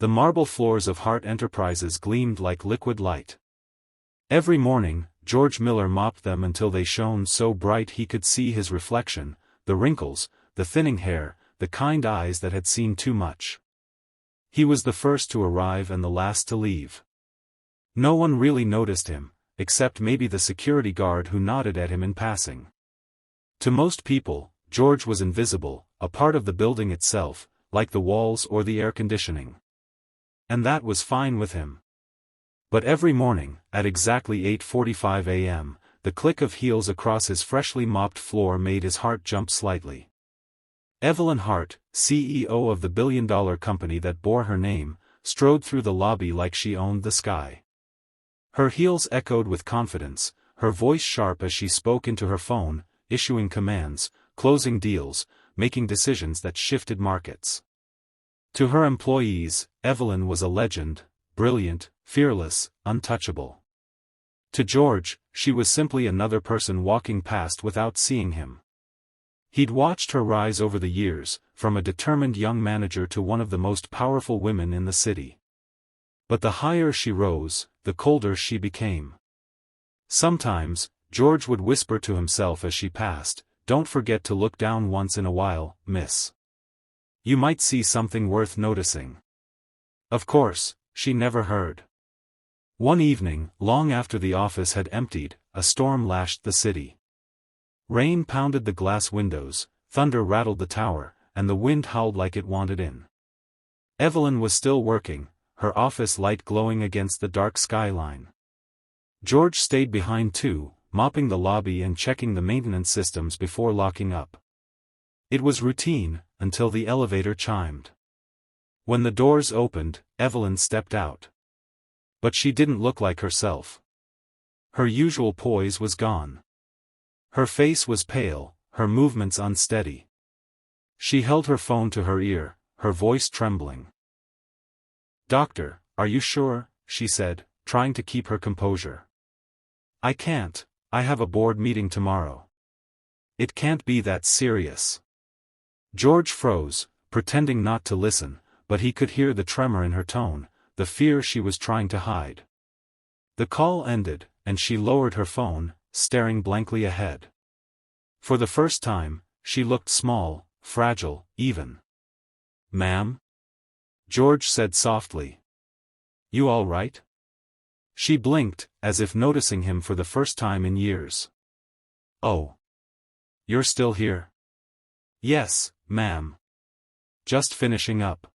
The marble floors of Hart Enterprises gleamed like liquid light. Every morning, George Miller mopped them until they shone so bright he could see his reflection, the wrinkles, the thinning hair, the kind eyes that had seen too much. He was the first to arrive and the last to leave. No one really noticed him, except maybe the security guard who nodded at him in passing. To most people, George was invisible, a part of the building itself, like the walls or the air conditioning. And that was fine with him. But every morning, at exactly 8:45 a.m., the click of heels across his freshly mopped floor made his heart jump slightly. Evelyn Hart, CEO of the billion-dollar company that bore her name, strode through the lobby like she owned the sky. Her heels echoed with confidence, her voice sharp as she spoke into her phone, issuing commands, closing deals, making decisions that shifted markets. To her employees, Evelyn was a legend, brilliant, fearless, untouchable. To George, she was simply another person walking past without seeing him. He'd watched her rise over the years, from a determined young manager to one of the most powerful women in the city. But the higher she rose, the colder she became. Sometimes, George would whisper to himself as she passed, "Don't forget to look down once in a while, miss. You might see something worth noticing." Of course, she never heard. One evening, long after the office had emptied, a storm lashed the city. Rain pounded the glass windows, thunder rattled the tower, and the wind howled like it wanted in. Evelyn was still working, her office light glowing against the dark skyline. George stayed behind too, mopping the lobby and checking the maintenance systems before locking up. It was routine, until the elevator chimed. When the doors opened, Evelyn stepped out. But she didn't look like herself. Her usual poise was gone. Her face was pale, her movements unsteady. She held her phone to her ear, her voice trembling. "Doctor, are you sure?" she said, trying to keep her composure. "I can't, I have a board meeting tomorrow. It can't be that serious." George froze, pretending not to listen, but he could hear the tremor in her tone, the fear she was trying to hide. The call ended, and she lowered her phone, staring blankly ahead. For the first time, she looked small, fragile, even. "Ma'am?" George said softly. "You all right?" She blinked, as if noticing him for the first time in years. "Oh. You're still here?" "Yes, ma'am. Just finishing up."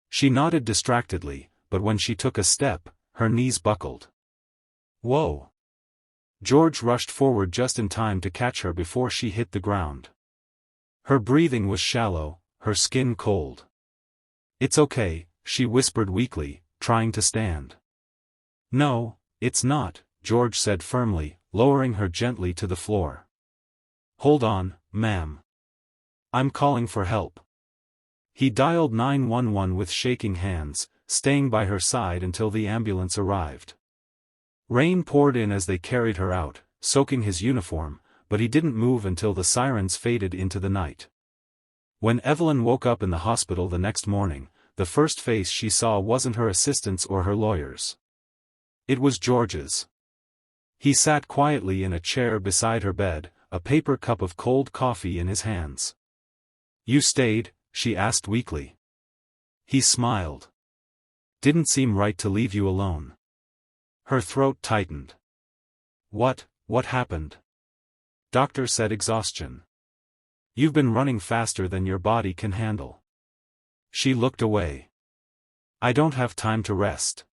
She nodded distractedly, but when she took a step, her knees buckled. "Whoa!" George rushed forward just in time to catch her before she hit the ground. Her breathing was shallow, her skin cold. "It's okay," she whispered weakly, trying to stand. "No, it's not," George said firmly, lowering her gently to the floor. "Hold on, ma'am. I'm calling for help." He dialed 911 with shaking hands, staying by her side until the ambulance arrived. Rain poured in as they carried her out, soaking his uniform, but he didn't move until the sirens faded into the night. When Evelyn woke up in the hospital the next morning, the first face she saw wasn't her assistant's or her lawyer's. It was George's. He sat quietly in a chair beside her bed, a paper cup of cold coffee in his hands. "You stayed?" she asked weakly. He smiled. "Didn't seem right to leave you alone." Her throat tightened. What happened?" "Doctor said exhaustion. You've been running faster than your body can handle." She looked away. "I don't have time to rest."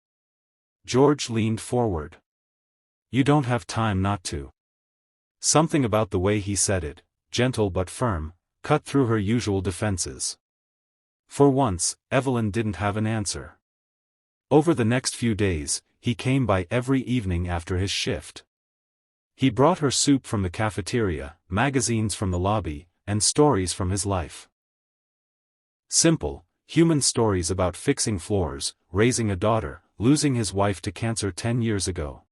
George leaned forward. "You don't have time not to." Something about the way he said it, gentle but firm, cut through her usual defenses. For once, Evelyn didn't have an answer. Over the next few days, he came by every evening after his shift. He brought her soup from the cafeteria, magazines from the lobby, and stories from his life. Simple, human stories about fixing floors, raising a daughter, losing his wife to cancer 10 years ago.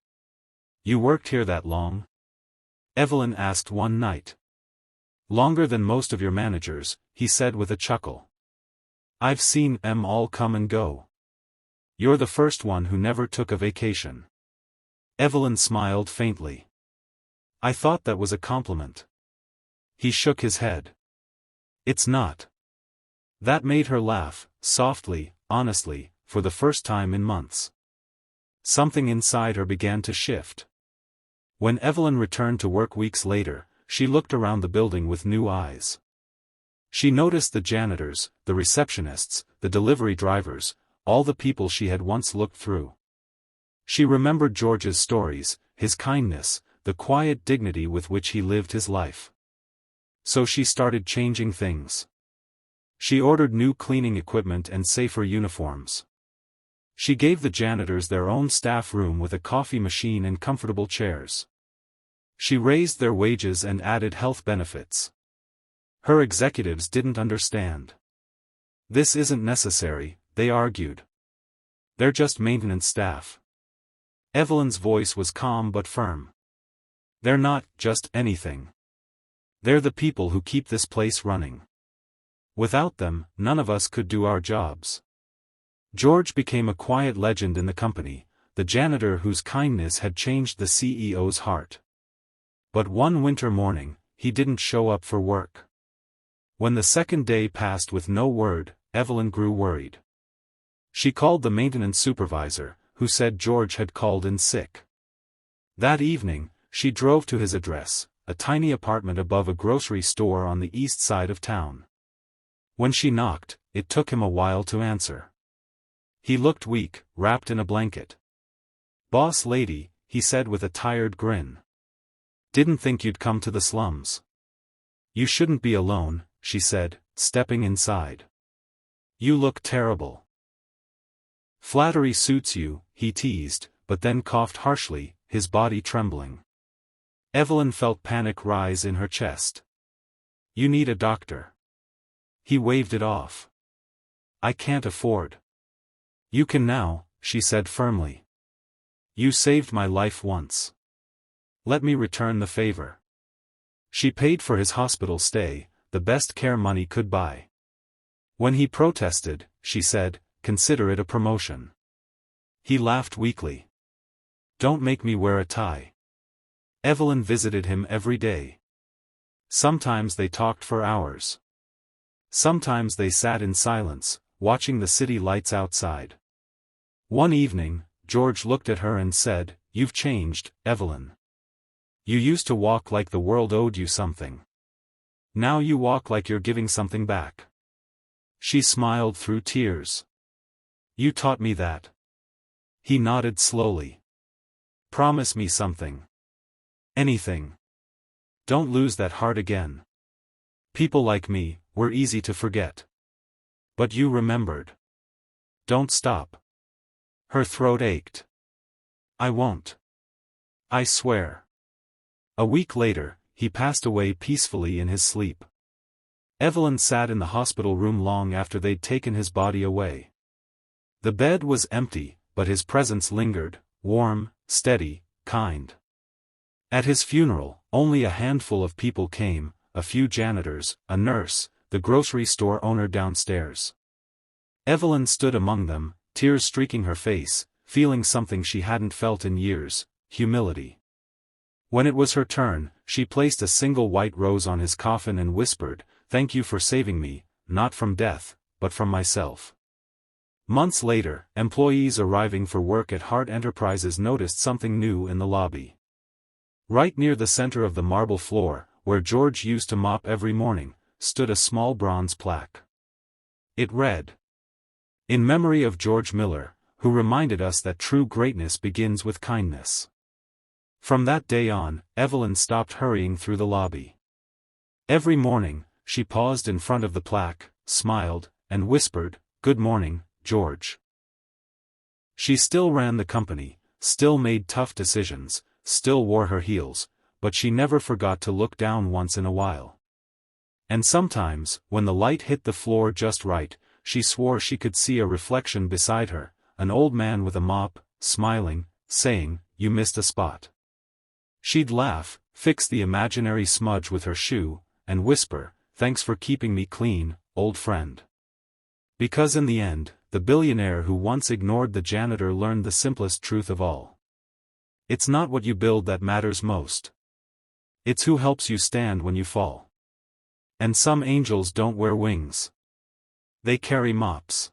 "You worked here that long?" Evelyn asked one night. "Longer than most of your managers," he said with a chuckle. "I've seen 'em all come and go." You're the first one who never took a vacation. Evelyn smiled faintly. I thought that was a compliment. He shook his head. It's not. That made her laugh, softly, honestly, for the first time in months. Something inside her began to shift. When Evelyn returned to work weeks later, she looked around the building with new eyes. She noticed the janitors, the receptionists, the delivery drivers, all the people she had once looked through. She remembered George's stories, his kindness, the quiet dignity with which he lived his life. So she started changing things. She ordered new cleaning equipment and safer uniforms. She gave the janitors their own staff room with a coffee machine and comfortable chairs. She raised their wages and added health benefits. Her executives didn't understand. This isn't necessary, they argued. They're just maintenance staff. Evelyn's voice was calm but firm. They're not just anything. They're the people who keep this place running. Without them, none of us could do our jobs. George became a quiet legend in the company, the janitor whose kindness had changed the CEO's heart. But one winter morning, he didn't show up for work. When the second day passed with no word, Evelyn grew worried. She called the maintenance supervisor, who said George had called in sick. That evening, she drove to his address, a tiny apartment above a grocery store on the east side of town. When she knocked, it took him a while to answer. He looked weak, wrapped in a blanket. "Boss lady," he said with a tired grin. "Didn't think you'd come to the slums." "You shouldn't be alone," she said, stepping inside. "You look terrible." "Flattery suits you," he teased, but then coughed harshly, his body trembling. Evelyn felt panic rise in her chest. "You need a doctor." He waved it off. "I can't afford." "You can now," she said firmly. "You saved my life once. Let me return the favor." She paid for his hospital stay, the best care money could buy. When he protested, she said, "Consider it a promotion." He laughed weakly. "Don't make me wear a tie." Evelyn visited him every day. Sometimes they talked for hours. Sometimes they sat in silence, watching the city lights outside. One evening, George looked at her and said, "You've changed, Evelyn. You used to walk like the world owed you something. Now you walk like you're giving something back." She smiled through tears. "You taught me that." He nodded slowly. "Promise me something. Anything. Don't lose that heart again. People like me, we're easy to forget. But you remembered. Don't stop." Her throat ached. "I won't. I swear." A week later, he passed away peacefully in his sleep. Evelyn sat in the hospital room long after they'd taken his body away. The bed was empty, but his presence lingered, warm, steady, kind. At his funeral, only a handful of people came, a few janitors, a nurse, the grocery store owner downstairs. Evelyn stood among them, tears streaking her face, feeling something she hadn't felt in years, humility. When it was her turn, she placed a single white rose on his coffin and whispered, "Thank you for saving me, not from death, but from myself." Months later, employees arriving for work at Hart Enterprises noticed something new in the lobby. Right near the center of the marble floor, where George used to mop every morning, stood a small bronze plaque. It read, "In memory of George Miller, who reminded us that true greatness begins with kindness." From that day on, Evelyn stopped hurrying through the lobby. Every morning, she paused in front of the plaque, smiled, and whispered, "Good morning, George." She still ran the company, still made tough decisions, still wore her heels, but she never forgot to look down once in a while. And sometimes, when the light hit the floor just right, she swore she could see a reflection beside her, an old man with a mop, smiling, saying, "You missed a spot." She'd laugh, fix the imaginary smudge with her shoe, and whisper, "Thanks for keeping me clean, old friend." Because in the end, the billionaire who once ignored the janitor learned the simplest truth of all. It's not what you build that matters most. It's who helps you stand when you fall. And some angels don't wear wings. They carry mops.